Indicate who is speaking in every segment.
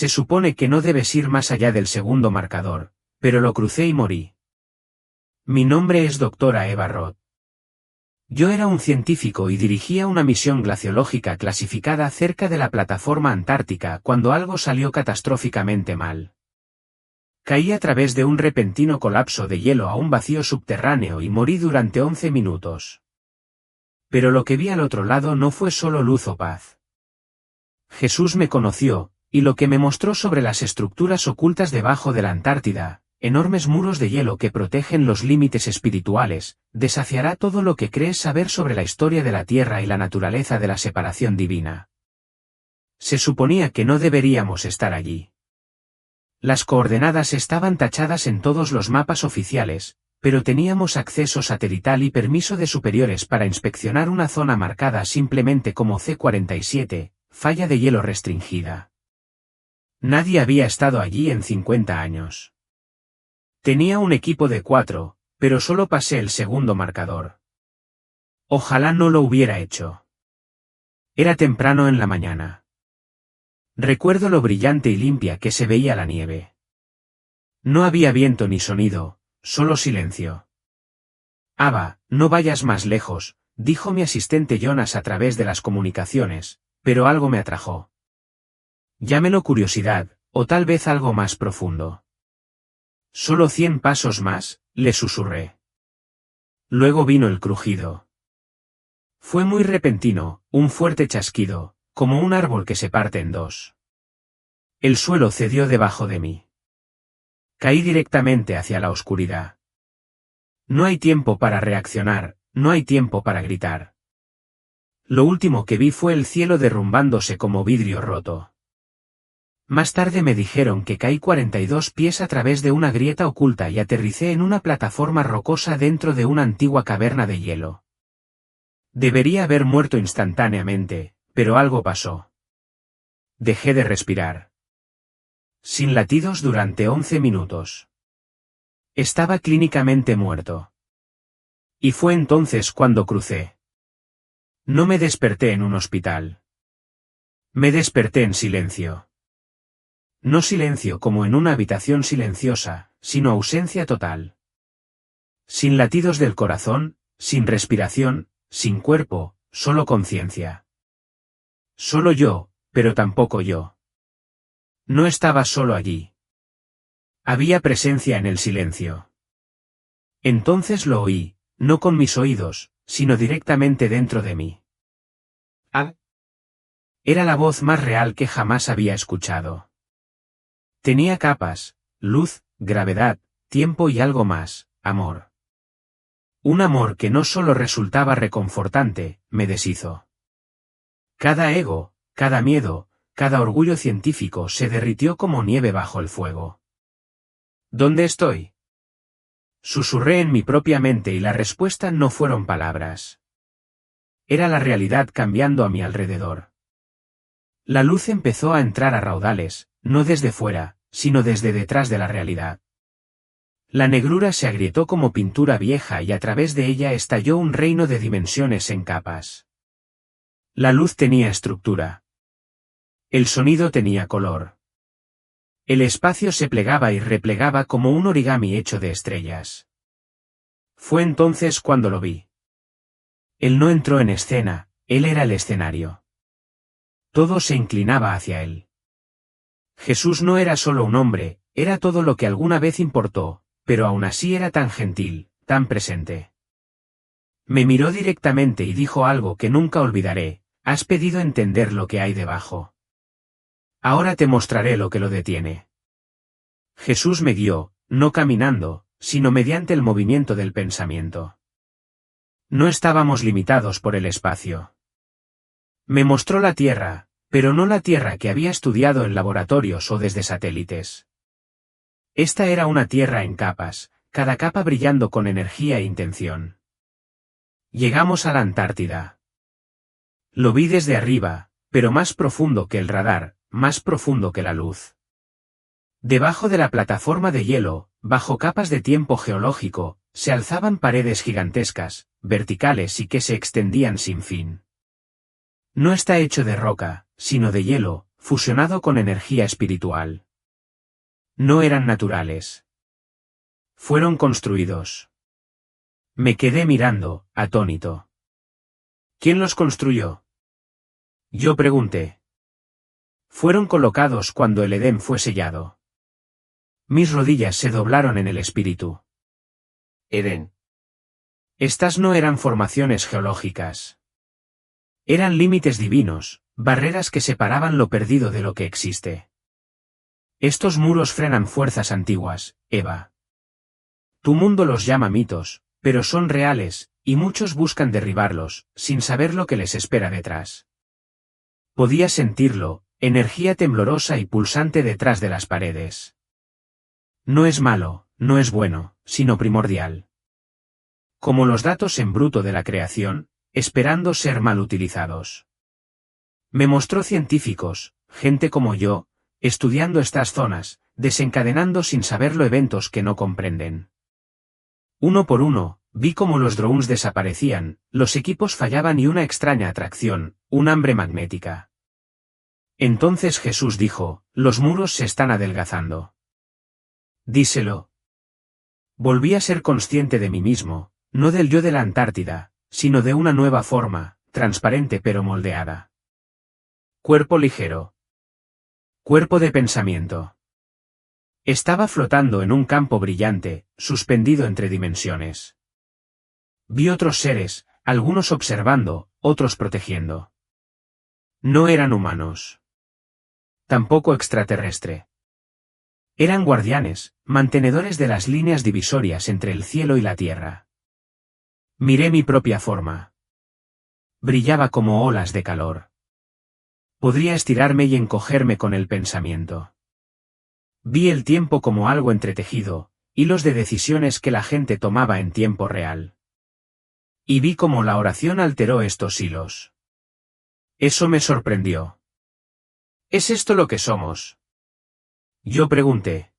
Speaker 1: Se supone que no debes ir más allá del segundo marcador, pero lo crucé y morí. Mi nombre es doctora Eva Roth. Yo era un científico y dirigía una misión glaciológica clasificada cerca de la plataforma antártica cuando algo salió catastróficamente mal. Caí a través de un repentino colapso de hielo a un vacío subterráneo y morí durante 11 minutos. Pero lo que vi al otro lado no fue solo luz o paz. Jesús me conoció, y lo que me mostró sobre las estructuras ocultas debajo de la Antártida, enormes muros de hielo que protegen los límites espirituales, desafiará todo lo que crees saber sobre la historia de la Tierra y la naturaleza de la separación divina. Se suponía que no deberíamos estar allí. Las coordenadas estaban tachadas en todos los mapas oficiales, pero teníamos acceso satelital y permiso de superiores para inspeccionar una zona marcada simplemente como C-47, falla de hielo restringida. Nadie había estado allí en 50 años. Tenía un equipo de 4, pero solo pasé el segundo marcador. Ojalá no lo hubiera hecho. Era temprano en la mañana. Recuerdo lo brillante y limpia que se veía la nieve. No había viento ni sonido, solo silencio. Ava, no vayas más lejos, dijo mi asistente Jonas a través de las comunicaciones, pero algo me atrajo. Llámelo curiosidad, o tal vez algo más profundo. Solo 100 pasos más, le susurré. Luego vino el crujido. Fue muy repentino, un fuerte chasquido, como un árbol que se parte en dos. El suelo cedió debajo de mí. Caí directamente hacia la oscuridad. No hay tiempo para reaccionar, no hay tiempo para gritar. Lo último que vi fue el cielo derrumbándose como vidrio roto. Más tarde me dijeron que caí 42 pies a través de una grieta oculta y aterricé en una plataforma rocosa dentro de una antigua caverna de hielo. Debería haber muerto instantáneamente, pero algo pasó. Dejé de respirar. Sin latidos durante 11 minutos. Estaba clínicamente muerto. Y fue entonces cuando crucé. No me desperté en un hospital. Me desperté en silencio. No silencio como en una habitación silenciosa, sino ausencia total. Sin latidos del corazón, sin respiración, sin cuerpo, solo conciencia. Solo yo, pero tampoco yo. No estaba solo allí. Había presencia en el silencio. Entonces lo oí, no con mis oídos, sino directamente dentro de mí. Ah. Era la voz más real que jamás había escuchado. Tenía capas, luz, gravedad, tiempo y algo más, amor. Un amor que no solo resultaba reconfortante, me deshizo. Cada ego, cada miedo, cada orgullo científico se derritió como nieve bajo el fuego. ¿Dónde estoy? Susurré en mi propia mente y la respuesta no fueron palabras. Era la realidad cambiando a mi alrededor. La luz empezó a entrar a raudales, no desde fuera, sino desde detrás de la realidad. La negrura se agrietó como pintura vieja y a través de ella estalló un reino de dimensiones en capas. La luz tenía estructura. El sonido tenía color. El espacio se plegaba y replegaba como un origami hecho de estrellas. Fue entonces cuando lo vi. Él no entró en escena, él era el escenario. Todo se inclinaba hacia él. Jesús no era solo un hombre, era todo lo que alguna vez importó, pero aún así era tan gentil, tan presente. Me miró directamente y dijo algo que nunca olvidaré: has pedido entender lo que hay debajo. Ahora te mostraré lo que lo detiene. Jesús me guió, no caminando, sino mediante el movimiento del pensamiento. No estábamos limitados por el espacio. Me mostró la Tierra, pero no la Tierra que había estudiado en laboratorios o desde satélites. Esta era una Tierra en capas, cada capa brillando con energía e intención. Llegamos a la Antártida. Lo vi desde arriba, pero más profundo que el radar, más profundo que la luz. Debajo de la plataforma de hielo, bajo capas de tiempo geológico, se alzaban paredes gigantescas, verticales y que se extendían sin fin. No está hecho de roca, sino de hielo, fusionado con energía espiritual. No eran naturales. Fueron construidos. Me quedé mirando, atónito. ¿Quién los construyó? Yo pregunté. Fueron colocados cuando el Edén fue sellado. Mis rodillas se doblaron en el espíritu.
Speaker 2: Edén.
Speaker 1: Estas no eran formaciones geológicas. Eran límites divinos, barreras que separaban lo perdido de lo que existe. Estos muros frenan fuerzas antiguas, Eva. Tu mundo los llama mitos, pero son reales, y muchos buscan derribarlos, sin saber lo que les espera detrás. Podía sentirlo, energía temblorosa y pulsante detrás de las paredes. No es malo, no es bueno, sino primordial. Como los datos en bruto de la creación, esperando ser mal utilizados. Me mostró científicos, gente como yo, estudiando estas zonas, desencadenando sin saberlo eventos que no comprenden. Uno por uno, vi cómo los drones desaparecían, los equipos fallaban y una extraña atracción, un hambre magnética. Entonces Jesús dijo, los muros se están adelgazando. Díselo. Volví a ser consciente de mí mismo, no del yo de la Antártida, sino de una nueva forma, transparente pero moldeada. Cuerpo ligero. Cuerpo de pensamiento. Estaba flotando en un campo brillante, suspendido entre dimensiones. Vi otros seres, algunos observando, otros protegiendo. No eran humanos. Tampoco extraterrestre. Eran guardianes, mantenedores de las líneas divisorias entre el cielo y la tierra. Miré mi propia forma. Brillaba como olas de calor. Podría estirarme y encogerme con el pensamiento. Vi el tiempo como algo entretejido, hilos de decisiones que la gente tomaba en tiempo real. Y vi cómo la oración alteró estos hilos. Eso me sorprendió. ¿Es esto lo que somos? Yo pregunté.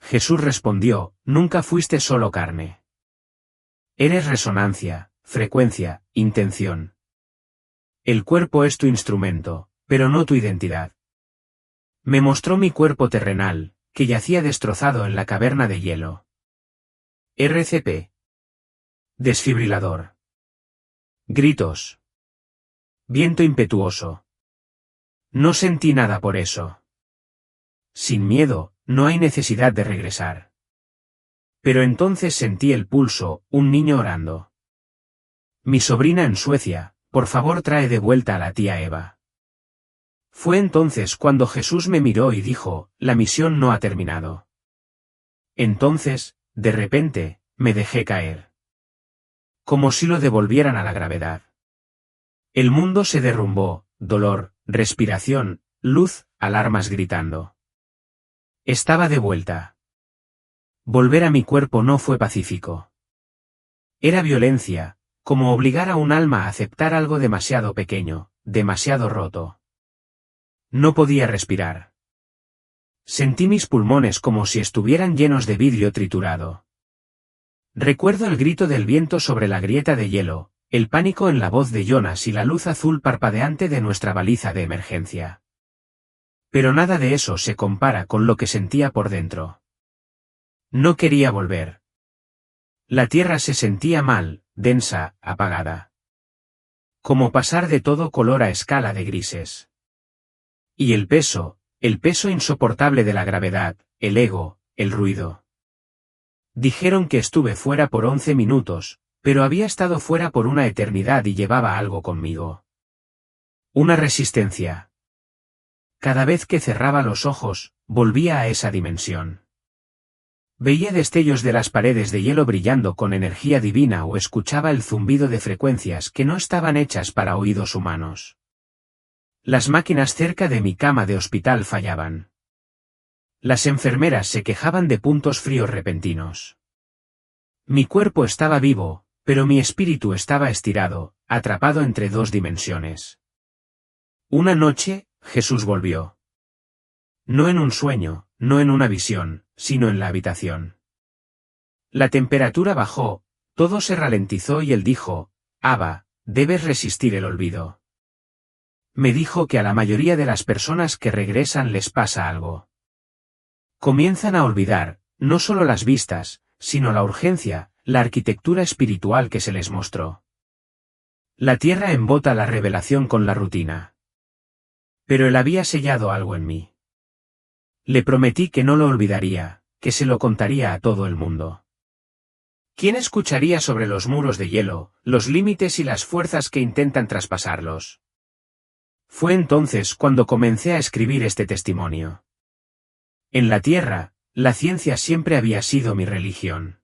Speaker 1: Jesús respondió, nunca fuiste solo carne. Eres resonancia, frecuencia, intención. El cuerpo es tu instrumento, pero no tu identidad. Me mostró mi cuerpo terrenal, que yacía destrozado en la caverna de hielo. RCP. Desfibrilador. Gritos. Viento impetuoso. No sentí nada por eso. Sin miedo, no hay necesidad de regresar. Pero entonces sentí el pulso, un niño orando. Mi sobrina en Suecia, por favor trae de vuelta a la tía Eva. Fue entonces cuando Jesús me miró y dijo, la misión no ha terminado. Entonces, de repente, me dejé caer. Como si lo devolvieran a la gravedad. El mundo se derrumbó, dolor, respiración, luz, alarmas gritando. Estaba de vuelta. Volver a mi cuerpo no fue pacífico. Era violencia, como obligar a un alma a aceptar algo demasiado pequeño, demasiado roto. No podía respirar. Sentí mis pulmones como si estuvieran llenos de vidrio triturado. Recuerdo el grito del viento sobre la grieta de hielo, el pánico en la voz de Jonas y la luz azul parpadeante de nuestra baliza de emergencia. Pero nada de eso se compara con lo que sentía por dentro. No quería volver. La tierra se sentía mal, densa, apagada. Como pasar de todo color a escala de grises. Y el peso insoportable de la gravedad, el ego, el ruido. Dijeron que estuve fuera por 11 minutos, pero había estado fuera por una eternidad y llevaba algo conmigo. Una resistencia. Cada vez que cerraba los ojos, volvía a esa dimensión. Veía destellos de las paredes de hielo brillando con energía divina o escuchaba el zumbido de frecuencias que no estaban hechas para oídos humanos. Las máquinas cerca de mi cama de hospital fallaban. Las enfermeras se quejaban de puntos fríos repentinos. Mi cuerpo estaba vivo, pero mi espíritu estaba estirado, atrapado entre dos dimensiones. Una noche, Jesús volvió. No en un sueño, no en una visión, sino en la habitación. La temperatura bajó, todo se ralentizó y él dijo, Abba, debes resistir el olvido. Me dijo que a la mayoría de las personas que regresan les pasa algo. Comienzan a olvidar, no solo las vistas, sino la urgencia, la arquitectura espiritual que se les mostró. La tierra embota la revelación con la rutina. Pero él había sellado algo en mí. Le prometí que no lo olvidaría, que se lo contaría a todo el mundo. ¿Quién escucharía sobre los muros de hielo, los límites y las fuerzas que intentan traspasarlos? Fue entonces cuando comencé a escribir este testimonio. En la Tierra, la ciencia siempre había sido mi religión.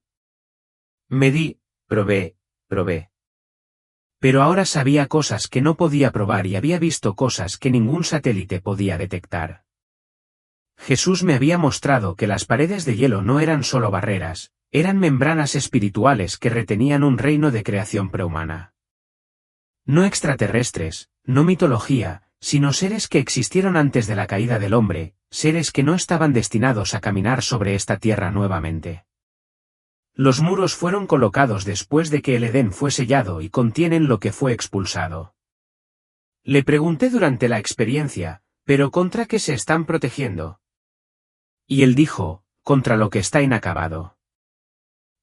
Speaker 1: Medí, probé. Pero ahora sabía cosas que no podía probar y había visto cosas que ningún satélite podía detectar. Jesús me había mostrado que las paredes de hielo no eran solo barreras, eran membranas espirituales que retenían un reino de creación prehumana. No extraterrestres, no mitología, sino seres que existieron antes de la caída del hombre, seres que no estaban destinados a caminar sobre esta tierra nuevamente. Los muros fueron colocados después de que el Edén fue sellado y contienen lo que fue expulsado. Le pregunté durante la experiencia, ¿pero contra qué se están protegiendo? Y él dijo, contra lo que está inacabado.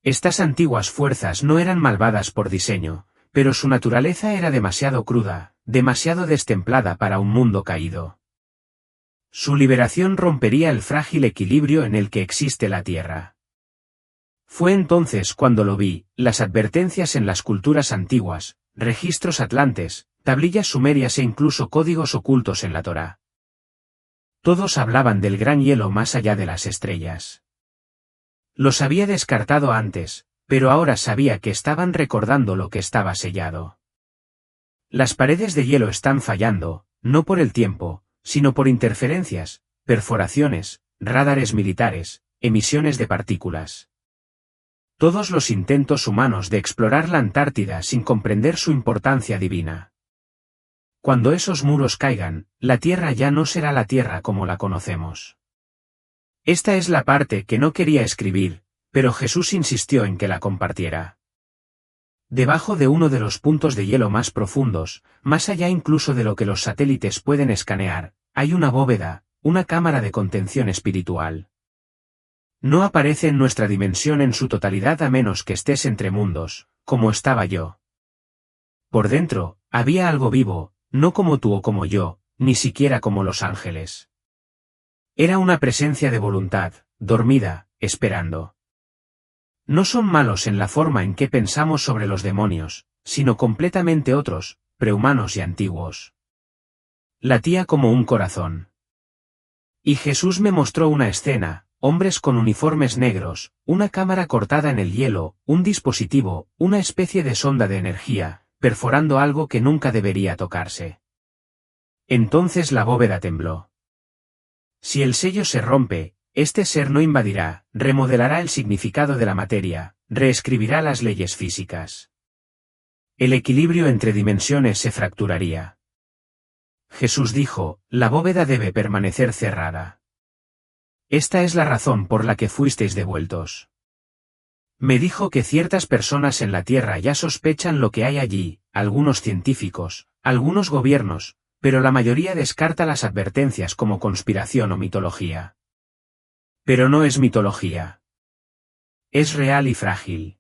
Speaker 1: Estas antiguas fuerzas no eran malvadas por diseño, pero su naturaleza era demasiado cruda, demasiado destemplada para un mundo caído. Su liberación rompería el frágil equilibrio en el que existe la Tierra. Fue entonces cuando lo vi, las advertencias en las culturas antiguas, registros atlantes, tablillas sumerias e incluso códigos ocultos en la Torá. Todos hablaban del gran hielo más allá de las estrellas. Los había descartado antes, pero ahora sabía que estaban recordando lo que estaba sellado. Las paredes de hielo están fallando, no por el tiempo, sino por interferencias, perforaciones, radares militares, emisiones de partículas. Todos los intentos humanos de explorar la Antártida sin comprender su importancia divina. Cuando esos muros caigan, la Tierra ya no será la Tierra como la conocemos. Esta es la parte que no quería escribir, pero Jesús insistió en que la compartiera. Debajo de uno de los puntos de hielo más profundos, más allá incluso de lo que los satélites pueden escanear, hay una bóveda, una cámara de contención espiritual. No aparece en nuestra dimensión en su totalidad a menos que estés entre mundos, como estaba yo. Por dentro, había algo vivo, no como tú o como yo, ni siquiera como los ángeles. Era una presencia de voluntad, dormida, esperando. No son malos en la forma en que pensamos sobre los demonios, sino completamente otros, prehumanos y antiguos. Latía como un corazón. Y Jesús me mostró una escena, hombres con uniformes negros, una cámara cortada en el hielo, un dispositivo, una especie de sonda de energía, perforando algo que nunca debería tocarse. Entonces la bóveda tembló. Si el sello se rompe, este ser no invadirá, remodelará el significado de la materia, reescribirá las leyes físicas. El equilibrio entre dimensiones se fracturaría. Jesús dijo, la bóveda debe permanecer cerrada. Esta es la razón por la que fuisteis devueltos. Me dijo que ciertas personas en la Tierra ya sospechan lo que hay allí, algunos científicos, algunos gobiernos, pero la mayoría descarta las advertencias como conspiración o mitología. Pero no es mitología. Es real y frágil.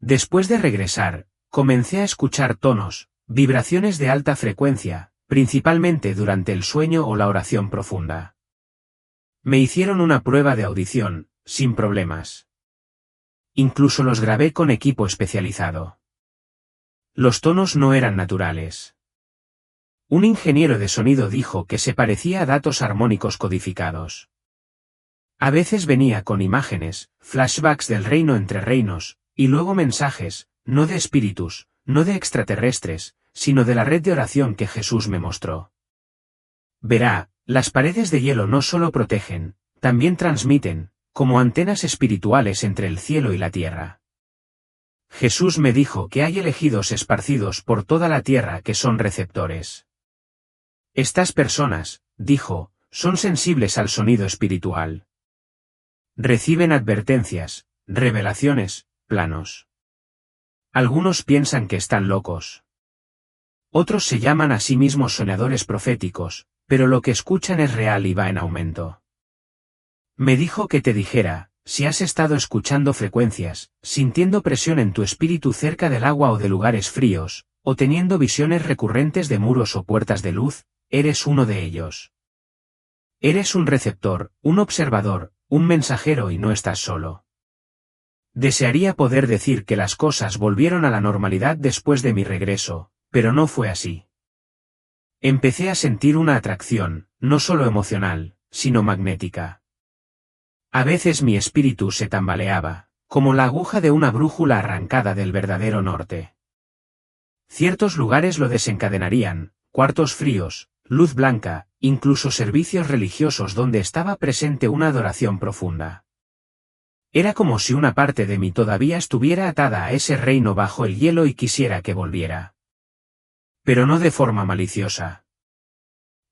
Speaker 1: Después de regresar, comencé a escuchar tonos, vibraciones de alta frecuencia, principalmente durante el sueño o la oración profunda. Me hicieron una prueba de audición, sin problemas. Incluso los grabé con equipo especializado. Los tonos no eran naturales. Un ingeniero de sonido dijo que se parecía a datos armónicos codificados. A veces venía con imágenes, flashbacks del reino entre reinos, y luego mensajes, no de espíritus, no de extraterrestres, sino de la red de oración que Jesús me mostró. Verá, las paredes de hielo no solo protegen, también transmiten, como antenas espirituales entre el cielo y la tierra. Jesús me dijo que hay elegidos esparcidos por toda la tierra que son receptores. Estas personas, dijo, son sensibles al sonido espiritual. Reciben advertencias, revelaciones, planos. Algunos piensan que están locos. Otros se llaman a sí mismos soñadores proféticos, pero lo que escuchan es real y va en aumento. Me dijo que te dijera, si has estado escuchando frecuencias, sintiendo presión en tu espíritu cerca del agua o de lugares fríos, o teniendo visiones recurrentes de muros o puertas de luz, eres uno de ellos. Eres un receptor, un observador, un mensajero y no estás solo. Desearía poder decir que las cosas volvieron a la normalidad después de mi regreso, pero no fue así. Empecé a sentir una atracción, no solo emocional, sino magnética. A veces mi espíritu se tambaleaba, como la aguja de una brújula arrancada del verdadero norte. Ciertos lugares lo desencadenarían, cuartos fríos, luz blanca, incluso servicios religiosos donde estaba presente una adoración profunda. Era como si una parte de mí todavía estuviera atada a ese reino bajo el hielo y quisiera que volviera. Pero no de forma maliciosa.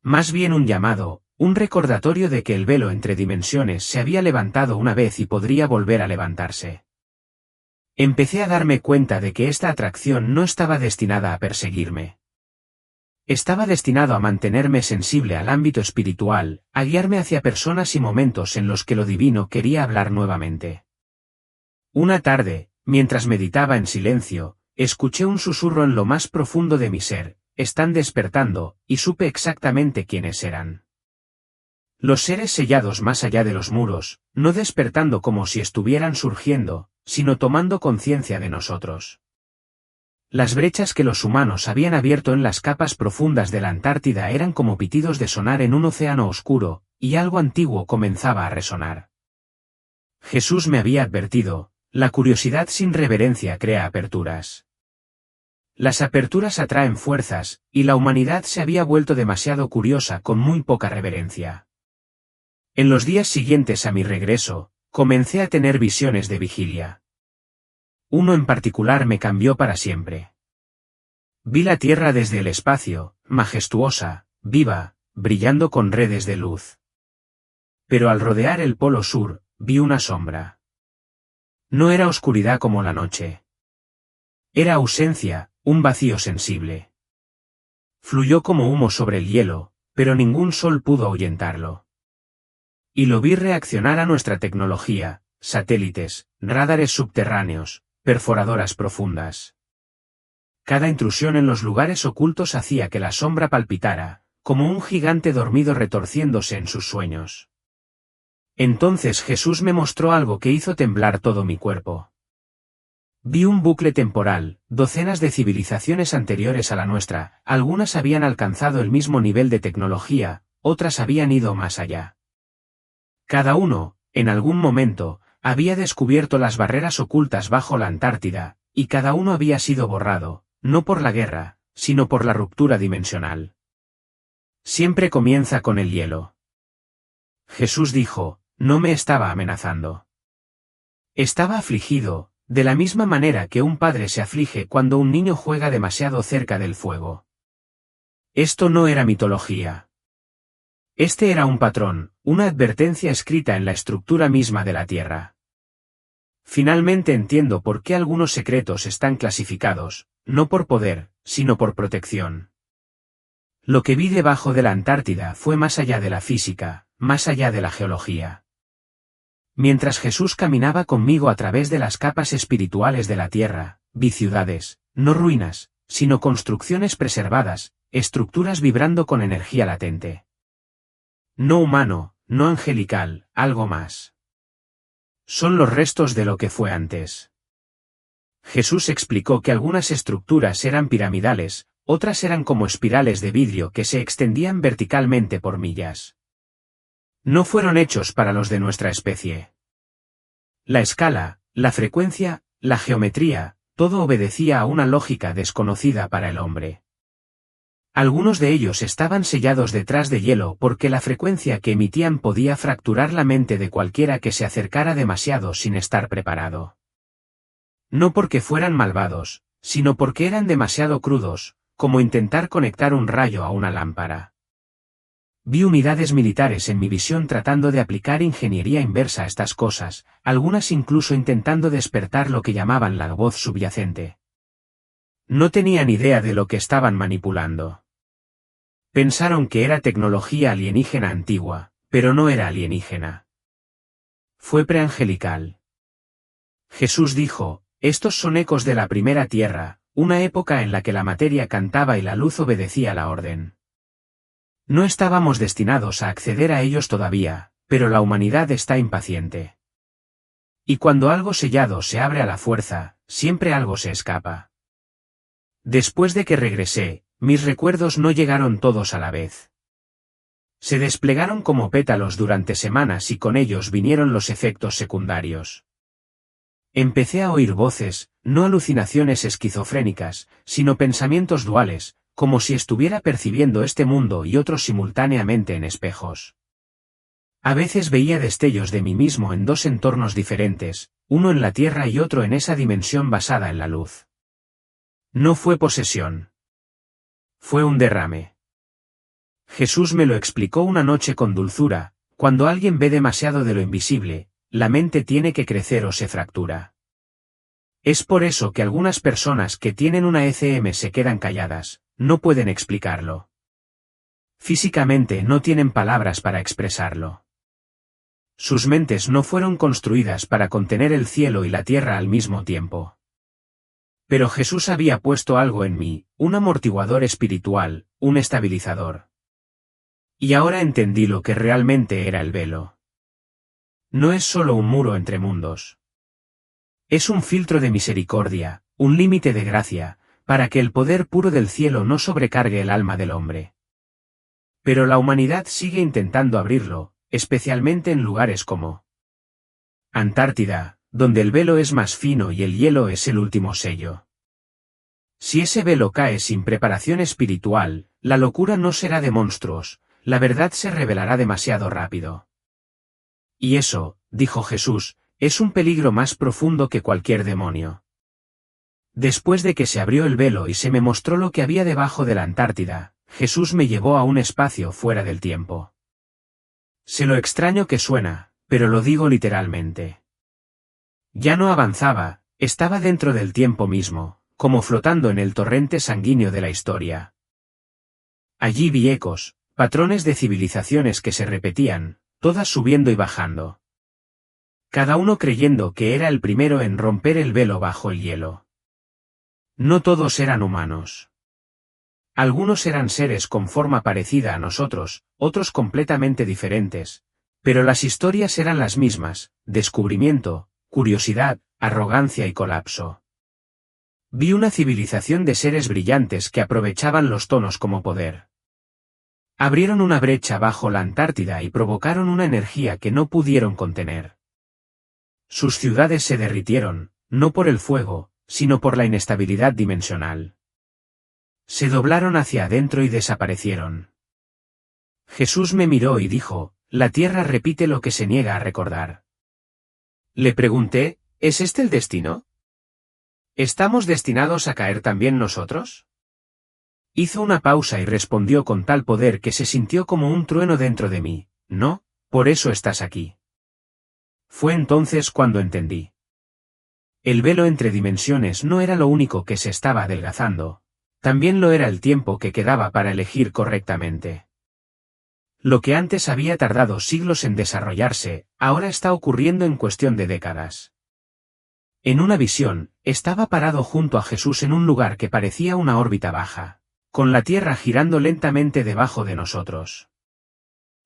Speaker 1: Más bien un llamado, un recordatorio de que el velo entre dimensiones se había levantado una vez y podría volver a levantarse. Empecé a darme cuenta de que esta atracción no estaba destinada a perseguirme. Estaba destinado a mantenerme sensible al ámbito espiritual, a guiarme hacia personas y momentos en los que lo divino quería hablar nuevamente. Una tarde, mientras meditaba en silencio, escuché un susurro en lo más profundo de mi ser, están despertando, y supe exactamente quiénes eran. Los seres sellados más allá de los muros, no despertando como si estuvieran surgiendo, sino tomando conciencia de nosotros. Las brechas que los humanos habían abierto en las capas profundas de la Antártida eran como pitidos de sonar en un océano oscuro, y algo antiguo comenzaba a resonar. Jesús me había advertido, la curiosidad sin reverencia crea aperturas. Las aperturas atraen fuerzas, y la humanidad se había vuelto demasiado curiosa con muy poca reverencia. En los días siguientes a mi regreso, comencé a tener visiones de vigilia. Uno en particular me cambió para siempre. Vi la Tierra desde el espacio, majestuosa, viva, brillando con redes de luz. Pero al rodear el polo sur, vi una sombra. No era oscuridad como la noche. Era ausencia, un vacío sensible. Fluyó como humo sobre el hielo, pero ningún sol pudo ahuyentarlo. Y lo vi reaccionar a nuestra tecnología, satélites, radares subterráneos, perforadoras profundas. Cada intrusión en los lugares ocultos hacía que la sombra palpitara, como un gigante dormido retorciéndose en sus sueños. Entonces Jesús me mostró algo que hizo temblar todo mi cuerpo. Vi un bucle temporal, docenas de civilizaciones anteriores a la nuestra, algunas habían alcanzado el mismo nivel de tecnología, otras habían ido más allá. Cada uno, en algún momento, había descubierto las barreras ocultas bajo la Antártida, y cada uno había sido borrado, no por la guerra, sino por la ruptura dimensional. Siempre comienza con el hielo. Jesús dijo, no me estaba amenazando. Estaba afligido, de la misma manera que un padre se aflige cuando un niño juega demasiado cerca del fuego. Esto no era mitología. Este era un patrón, una advertencia escrita en la estructura misma de la Tierra. Finalmente entiendo por qué algunos secretos están clasificados, no por poder, sino por protección. Lo que vi debajo de la Antártida fue más allá de la física, más allá de la geología. Mientras Jesús caminaba conmigo a través de las capas espirituales de la Tierra, vi ciudades, no ruinas, sino construcciones preservadas, estructuras vibrando con energía latente. No humano, no angelical, algo más. Son los restos de lo que fue antes. Jesús explicó que algunas estructuras eran piramidales, otras eran como espirales de vidrio que se extendían verticalmente por millas. No fueron hechos para los de nuestra especie. La escala, la frecuencia, la geometría, todo obedecía a una lógica desconocida para el hombre. Algunos de ellos estaban sellados detrás de hielo porque la frecuencia que emitían podía fracturar la mente de cualquiera que se acercara demasiado sin estar preparado. No porque fueran malvados, sino porque eran demasiado crudos, como intentar conectar un rayo a una lámpara. Vi unidades militares en mi visión tratando de aplicar ingeniería inversa a estas cosas, algunas incluso intentando despertar lo que llamaban la voz subyacente. No tenían idea de lo que estaban manipulando. Pensaron que era tecnología alienígena antigua, pero no era alienígena. Fue preangelical. Jesús dijo, estos son ecos de la primera tierra, una época en la que la materia cantaba y la luz obedecía la orden. No estábamos destinados a acceder a ellos todavía, pero la humanidad está impaciente. Y cuando algo sellado se abre a la fuerza, siempre algo se escapa. Después de que regresé, mis recuerdos no llegaron todos a la vez. Se desplegaron como pétalos durante semanas y con ellos vinieron los efectos secundarios. Empecé a oír voces, no alucinaciones esquizofrénicas, sino pensamientos duales, como si estuviera percibiendo este mundo y otros simultáneamente en espejos. A veces veía destellos de mí mismo en dos entornos diferentes, uno en la Tierra y otro en esa dimensión basada en la luz. No fue posesión. Fue un derrame. Jesús me lo explicó una noche con dulzura, cuando alguien ve demasiado de lo invisible, la mente tiene que crecer o se fractura. Es por eso que algunas personas que tienen una ECM se quedan calladas, no pueden explicarlo. Físicamente no tienen palabras para expresarlo. Sus mentes no fueron construidas para contener el cielo y la tierra al mismo tiempo. Pero Jesús había puesto algo en mí, un amortiguador espiritual, un estabilizador. Y ahora entendí lo que realmente era el velo. No es solo un muro entre mundos. Es un filtro de misericordia, un límite de gracia, para que el poder puro del cielo no sobrecargue el alma del hombre. Pero la humanidad sigue intentando abrirlo, especialmente en lugares como Antártida, donde el velo es más fino y el hielo es el último sello. Si ese velo cae sin preparación espiritual, la locura no será de monstruos, la verdad se revelará demasiado rápido. Y eso, dijo Jesús, es un peligro más profundo que cualquier demonio. Después de que se abrió el velo y se me mostró lo que había debajo de la Antártida, Jesús me llevó a un espacio fuera del tiempo. Sé lo extraño que suena, pero lo digo literalmente. Ya no avanzaba, estaba dentro del tiempo mismo, como flotando en el torrente sanguíneo de la historia. Allí vi ecos, patrones de civilizaciones que se repetían, todas subiendo y bajando. Cada uno creyendo que era el primero en romper el velo bajo el hielo. No todos eran humanos. Algunos eran seres con forma parecida a nosotros, otros completamente diferentes, pero las historias eran las mismas: descubrimiento, curiosidad, arrogancia y colapso. Vi una civilización de seres brillantes que aprovechaban los tonos como poder. Abrieron una brecha bajo la Antártida y provocaron una energía que no pudieron contener. Sus ciudades se derritieron, no por el fuego, sino por la inestabilidad dimensional. Se doblaron hacia adentro y desaparecieron. Jesús me miró y dijo, la tierra repite lo que se niega a recordar. Le pregunté, ¿es este el destino? ¿Estamos destinados a caer también nosotros? Hizo una pausa y respondió con tal poder que se sintió como un trueno dentro de mí, no, por eso estás aquí. Fue entonces cuando entendí. El velo entre dimensiones no era lo único que se estaba adelgazando, también lo era el tiempo que quedaba para elegir correctamente. Lo que antes había tardado siglos en desarrollarse, ahora está ocurriendo en cuestión de décadas. En una visión, estaba parado junto a Jesús en un lugar que parecía una órbita baja, con la Tierra girando lentamente debajo de nosotros.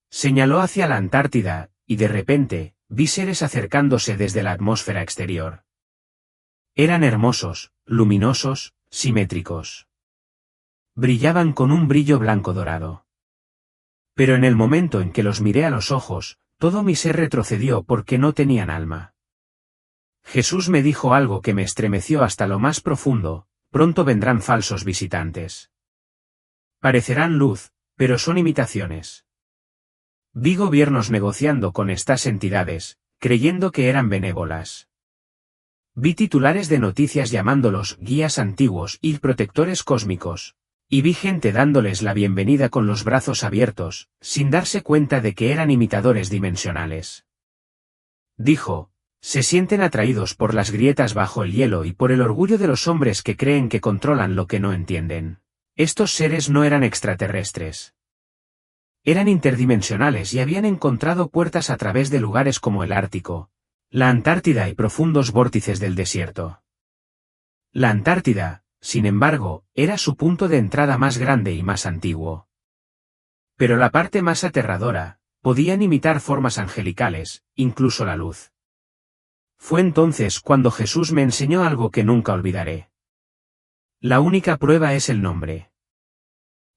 Speaker 1: Señaló hacia la Antártida, y de repente, vi seres acercándose desde la atmósfera exterior. Eran hermosos, luminosos, simétricos. Brillaban con un brillo blanco dorado. Pero en el momento en que los miré a los ojos, todo mi ser retrocedió porque no tenían alma. Jesús me dijo algo que me estremeció hasta lo más profundo: pronto vendrán falsos visitantes. Parecerán luz, pero son imitaciones. Vi gobiernos negociando con estas entidades, creyendo que eran benévolas. Vi titulares de noticias llamándolos guías antiguos y protectores cósmicos. Y vi gente dándoles la bienvenida con los brazos abiertos, sin darse cuenta de que eran imitadores dimensionales. Dijo, Se sienten atraídos por las grietas bajo el hielo y por el orgullo de los hombres que creen que controlan lo que no entienden. Estos seres no eran extraterrestres. Eran interdimensionales y habían encontrado puertas a través de lugares como el Ártico, la Antártida y profundos vórtices del desierto. La Antártida, sin embargo, era su punto de entrada más grande y más antiguo. Pero la parte más aterradora, podían imitar formas angelicales, incluso la luz. Fue entonces cuando Jesús me enseñó algo que nunca olvidaré. La única prueba es el nombre.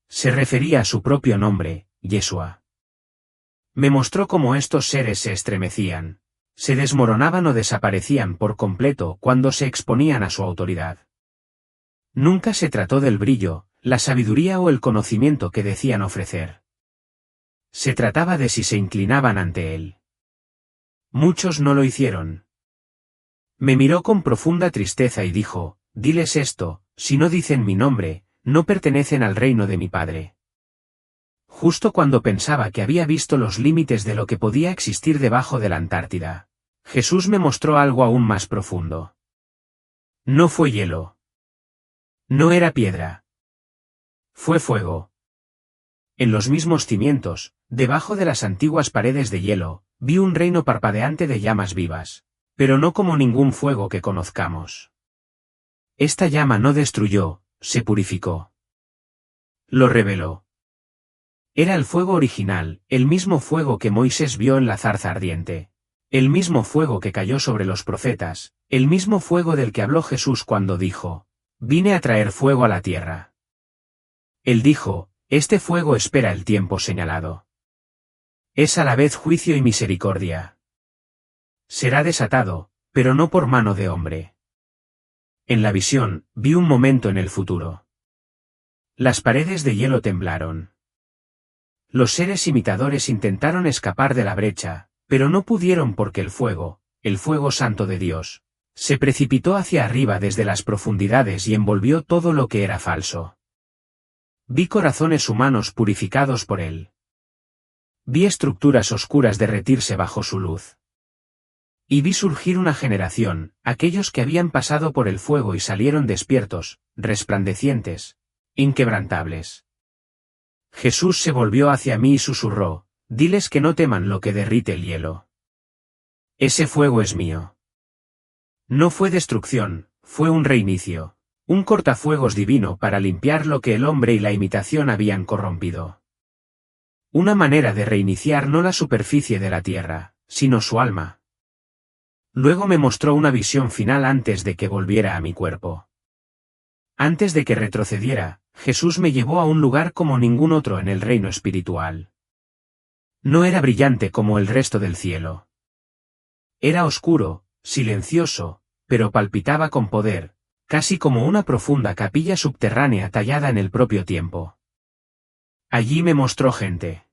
Speaker 1: Se refería a su propio nombre, Yeshua. Me mostró cómo estos seres se estremecían, se desmoronaban o desaparecían por completo cuando se exponían a su autoridad. Nunca se trató del brillo, la sabiduría o el conocimiento que decían ofrecer. Se trataba de si se inclinaban ante él. Muchos no lo hicieron. Me miró con profunda tristeza y dijo, diles esto, si no dicen mi nombre, no pertenecen al reino de mi Padre. Justo cuando pensaba que había visto los límites de lo que podía existir debajo de la Antártida, Jesús me mostró algo aún más profundo. No fue hielo. No era piedra. Fue fuego. En los mismos cimientos, debajo de las antiguas paredes de hielo, vi un reino parpadeante de llamas vivas, pero no como ningún fuego que conozcamos. Esta llama no destruyó, se purificó. Lo reveló. Era el fuego original, el mismo fuego que Moisés vio en la zarza ardiente. El mismo fuego que cayó sobre los profetas, el mismo fuego del que habló Jesús cuando dijo, vine a traer fuego a la tierra. Él dijo, este fuego espera el tiempo señalado. Es a la vez juicio y misericordia. Será desatado, pero no por mano de hombre. En la visión, vi un momento en el futuro. Las paredes de hielo temblaron. Los seres imitadores intentaron escapar de la brecha, pero no pudieron porque el fuego santo de Dios, se precipitó hacia arriba desde las profundidades y envolvió todo lo que era falso. Vi corazones humanos purificados por él. Vi estructuras oscuras derretirse bajo su luz. Y vi surgir una generación, aquellos que habían pasado por el fuego y salieron despiertos, resplandecientes, inquebrantables. Jesús se volvió hacia mí y susurró, diles que no teman lo que derrite el hielo. Ese fuego es mío. No fue destrucción, fue un reinicio, un cortafuegos divino para limpiar lo que el hombre y la imitación habían corrompido. Una manera de reiniciar no la superficie de la tierra, sino su alma. Luego me mostró una visión final antes de que volviera a mi cuerpo. Antes de que retrocediera, Jesús me llevó a un lugar como ningún otro en el reino espiritual. No era brillante como el resto del cielo. Era oscuro, silencioso, pero palpitaba con poder, casi como una profunda capilla subterránea tallada en el propio tiempo. Allí me mostró gente.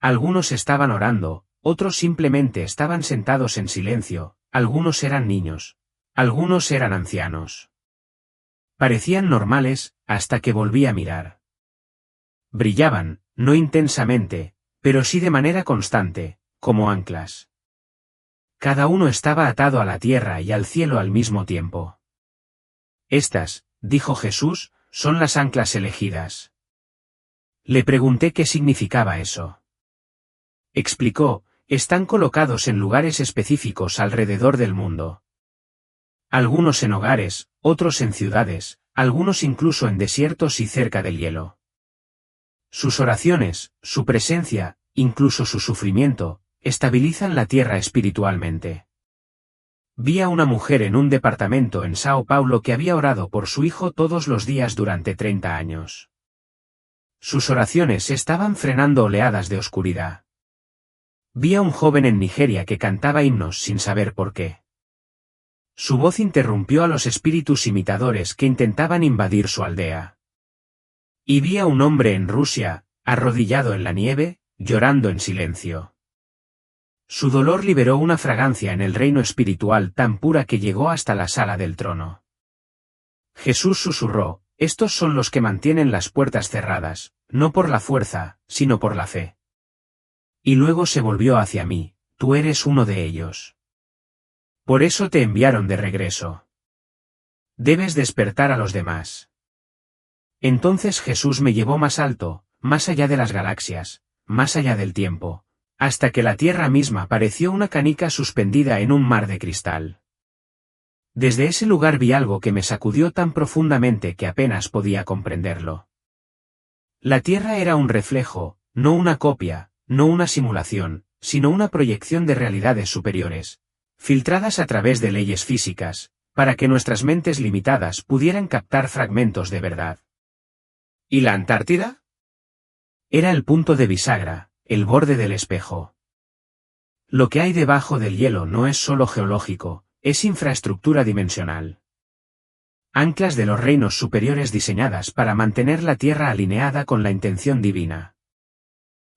Speaker 1: Algunos estaban orando, otros simplemente estaban sentados en silencio, algunos eran niños, algunos eran ancianos. Parecían normales, hasta que volví a mirar. Brillaban, no intensamente, pero sí de manera constante, como anclas. Cada uno estaba atado a la tierra y al cielo al mismo tiempo. Estas, dijo Jesús, son las anclas elegidas. Le pregunté qué significaba eso. Explicó, están colocados en lugares específicos alrededor del mundo. Algunos en hogares, otros en ciudades, algunos incluso en desiertos y cerca del hielo. Sus oraciones, su presencia, incluso su sufrimiento, estabilizan la tierra espiritualmente. Vi a una mujer en un departamento en Sao Paulo que había orado por su hijo todos los días durante 30 años. Sus oraciones estaban frenando oleadas de oscuridad. Vi a un joven en Nigeria que cantaba himnos sin saber por qué. Su voz interrumpió a los espíritus imitadores que intentaban invadir su aldea. Y vi a un hombre en Rusia, arrodillado en la nieve, llorando en silencio. Su dolor liberó una fragancia en el reino espiritual tan pura que llegó hasta la sala del trono. Jesús susurró, estos son los que mantienen las puertas cerradas, no por la fuerza, sino por la fe. Y luego se volvió hacia mí, tú eres uno de ellos. Por eso te enviaron de regreso. Debes despertar a los demás. Entonces Jesús me llevó más alto, más allá de las galaxias, más allá del tiempo, hasta que la tierra misma pareció una canica suspendida en un mar de cristal. Desde ese lugar vi algo que me sacudió tan profundamente que apenas podía comprenderlo. La tierra era un reflejo, no una copia, no una simulación, sino una proyección de realidades superiores, filtradas a través de leyes físicas, para que nuestras mentes limitadas pudieran captar fragmentos de verdad.
Speaker 2: ¿Y la Antártida?
Speaker 1: Era el punto de bisagra, el borde del espejo. Lo que hay debajo del hielo no es solo geológico, es infraestructura dimensional. Anclas de los reinos superiores diseñadas para mantener la Tierra alineada con la intención divina.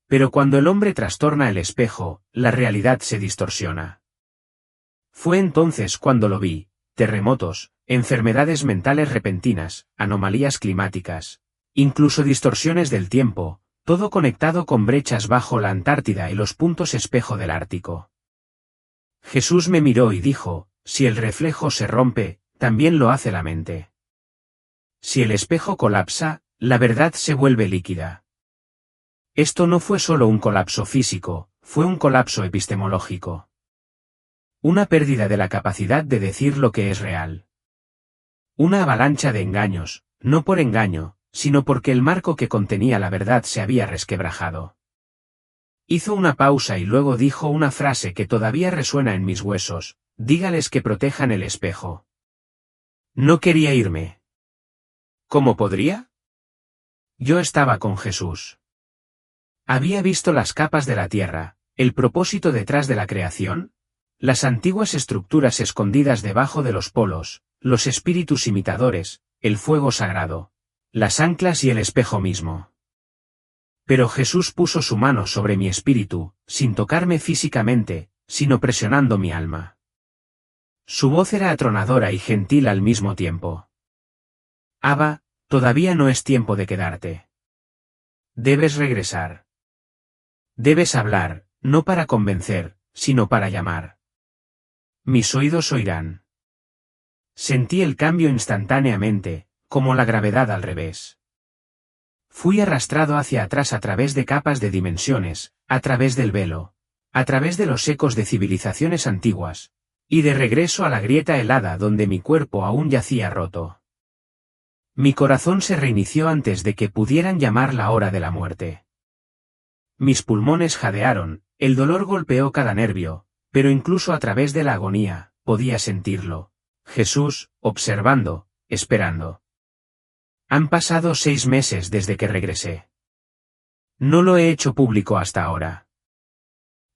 Speaker 1: Pero cuando el hombre trastorna el espejo, la realidad se distorsiona. Fue entonces cuando lo vi: terremotos, enfermedades mentales repentinas, anomalías climáticas, incluso distorsiones del tiempo, todo conectado con brechas bajo la Antártida y los puntos espejo del Ártico. Jesús me miró y dijo: si el reflejo se rompe, también lo hace la mente. Si el espejo colapsa, la verdad se vuelve líquida. Esto no fue solo un colapso físico, fue un colapso epistemológico. Una pérdida de la capacidad de decir lo que es real. Una avalancha de engaños, no por engaño, sino porque el marco que contenía la verdad se había resquebrajado. Hizo una pausa y luego dijo una frase que todavía resuena en mis huesos: dígales que protejan el espejo. No quería irme.
Speaker 2: ¿Cómo podría?
Speaker 1: Yo estaba con Jesús. Había visto las capas de la tierra, el propósito detrás de la creación, las antiguas estructuras escondidas debajo de los polos, los espíritus imitadores, el fuego sagrado, las anclas y el espejo mismo. Pero Jesús puso su mano sobre mi espíritu, sin tocarme físicamente, sino presionando mi alma. Su voz era atronadora y gentil al mismo tiempo. Abba, todavía no es tiempo de quedarte. Debes regresar. Debes hablar, no para convencer, sino para llamar. Mis oídos oirán. Sentí el cambio instantáneamente, como la gravedad al revés. Fui arrastrado hacia atrás a través de capas de dimensiones, a través del velo, a través de los ecos de civilizaciones antiguas, y de regreso a la grieta helada donde mi cuerpo aún yacía roto. Mi corazón se reinició antes de que pudieran llamar la hora de la muerte. Mis pulmones jadearon, el dolor golpeó cada nervio, pero incluso a través de la agonía, podía sentirlo. Jesús, observando, esperando. Han pasado 6 meses desde que regresé. No lo he hecho público hasta ahora.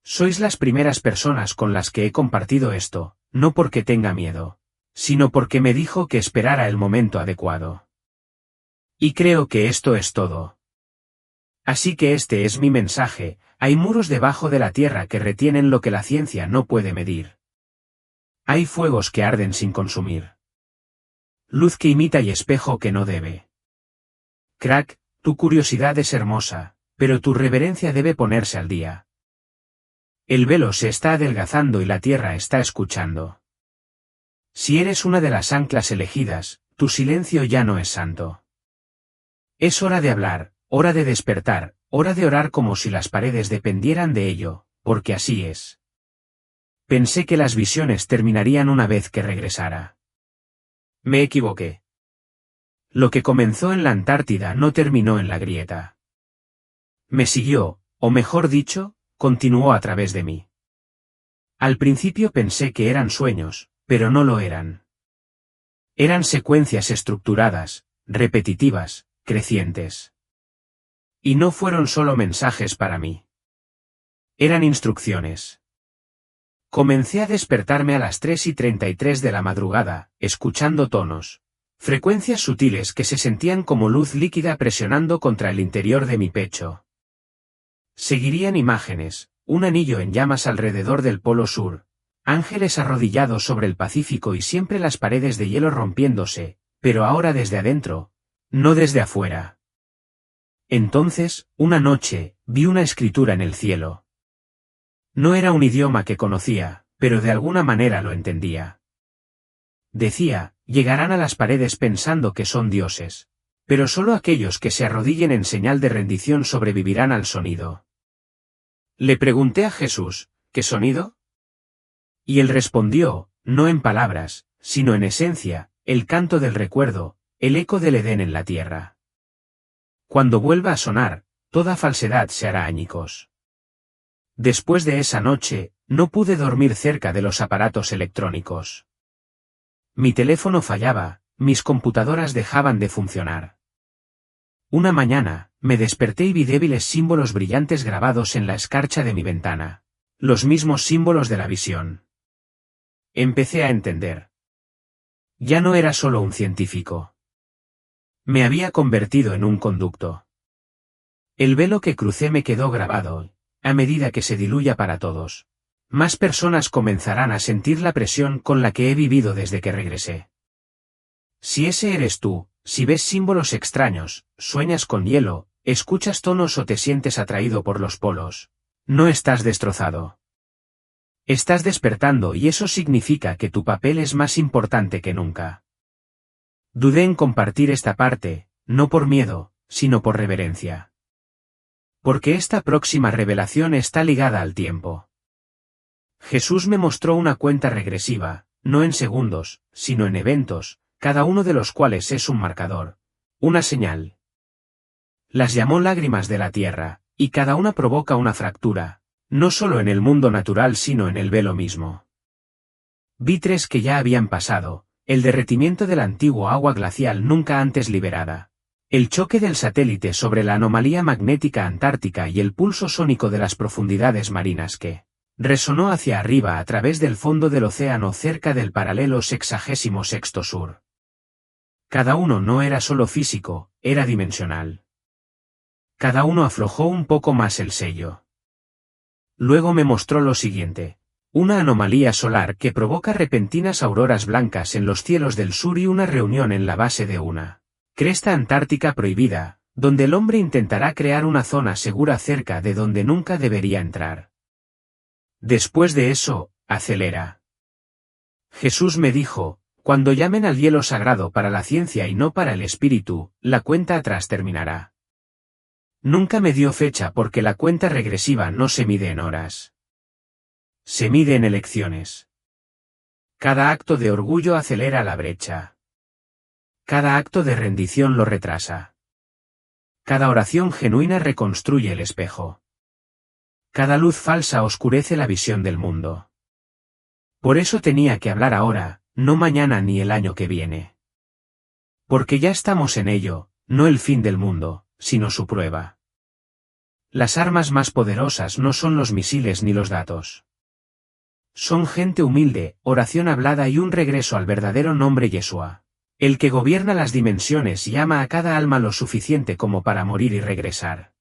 Speaker 1: Sois las primeras personas con las que he compartido esto, no porque tenga miedo, sino porque me dijo que esperara el momento adecuado. Y creo que esto es todo. Así que este es mi mensaje: hay muros debajo de la tierra que retienen lo que la ciencia no puede medir. Hay fuegos que arden sin consumir. Luz que imita y espejo que no debe. Crack, tu curiosidad es hermosa, pero tu reverencia debe ponerse al día. El velo se está adelgazando y la tierra está escuchando. Si eres una de las anclas elegidas, tu silencio ya no es santo. Es hora de hablar, hora de despertar, hora de orar como si las paredes dependieran de ello, porque así es. Pensé que las visiones terminarían una vez que regresara.
Speaker 2: Me equivoqué.
Speaker 1: Lo que comenzó en la Antártida no terminó en la grieta. Me siguió, o mejor dicho, continuó a través de mí. Al principio pensé que eran sueños, pero no lo eran. Eran secuencias estructuradas, repetitivas, crecientes. Y no fueron solo mensajes para mí. Eran instrucciones. Comencé a despertarme a las 3:33 de la madrugada, escuchando tonos, frecuencias sutiles que se sentían como luz líquida presionando contra el interior de mi pecho. Seguirían imágenes: un anillo en llamas alrededor del Polo Sur, ángeles arrodillados sobre el Pacífico y siempre las paredes de hielo rompiéndose, pero ahora desde adentro, no desde afuera. Entonces, una noche, vi una escritura en el cielo. No era un idioma que conocía, pero de alguna manera lo entendía. Decía, llegarán a las paredes pensando que son dioses. Pero solo aquellos que se arrodillen en señal de rendición sobrevivirán al sonido. Le pregunté a Jesús, ¿qué sonido? Y él respondió, no en palabras, sino en esencia, el canto del recuerdo, el eco del Edén en la tierra. Cuando vuelva a sonar, toda falsedad se hará añicos. Después de esa noche, no pude dormir cerca de los aparatos electrónicos. Mi teléfono fallaba, mis computadoras dejaban de funcionar. Una mañana, me desperté y vi débiles símbolos brillantes grabados en la escarcha de mi ventana. Los mismos símbolos de la visión. Empecé a entender. Ya no era solo un científico. Me había convertido en un conducto. El velo que crucé me quedó grabado. A medida que se diluya para todos, más personas comenzarán a sentir la presión con la que he vivido desde que regresé. Si ese eres tú, si ves símbolos extraños, sueñas con hielo, escuchas tonos o te sientes atraído por los polos, no estás destrozado. Estás despertando y eso significa que tu papel es más importante que nunca. Dudé en compartir esta parte, no por miedo, sino por reverencia. Porque esta próxima revelación está ligada al tiempo. Jesús me mostró una cuenta regresiva, no en segundos, sino en eventos, cada uno de los cuales es un marcador, una señal. Las llamó lágrimas de la tierra, y cada una provoca una fractura, no solo en el mundo natural sino en el velo mismo. Vi 3 que ya habían pasado, el derretimiento del antiguo agua glacial nunca antes liberada. El choque del satélite sobre la anomalía magnética antártica y el pulso sónico de las profundidades marinas que resonó hacia arriba a través del fondo del océano cerca del paralelo 66° sur. Cada uno no era solo físico, era dimensional. Cada uno aflojó un poco más el sello. Luego me mostró lo siguiente. Una anomalía solar que provoca repentinas auroras blancas en los cielos del sur y una reunión en la base de una cresta antártica prohibida, donde el hombre intentará crear una zona segura cerca de donde nunca debería entrar. Después de eso, acelera. Jesús me dijo, cuando llamen al hielo sagrado para la ciencia y no para el espíritu, la cuenta atrás terminará. Nunca me dio fecha porque la cuenta regresiva no se mide en horas. Se mide en elecciones. Cada acto de orgullo acelera la brecha. Cada acto de rendición lo retrasa. Cada oración genuina reconstruye el espejo. Cada luz falsa oscurece la visión del mundo. Por eso tenía que hablar ahora, no mañana ni el año que viene. Porque ya estamos en ello, no el fin del mundo, sino su prueba. Las armas más poderosas no son los misiles ni los datos. Son gente humilde, oración hablada y un regreso al verdadero nombre Yeshua. El que gobierna las dimensiones y ama a cada alma lo suficiente como para morir y regresar.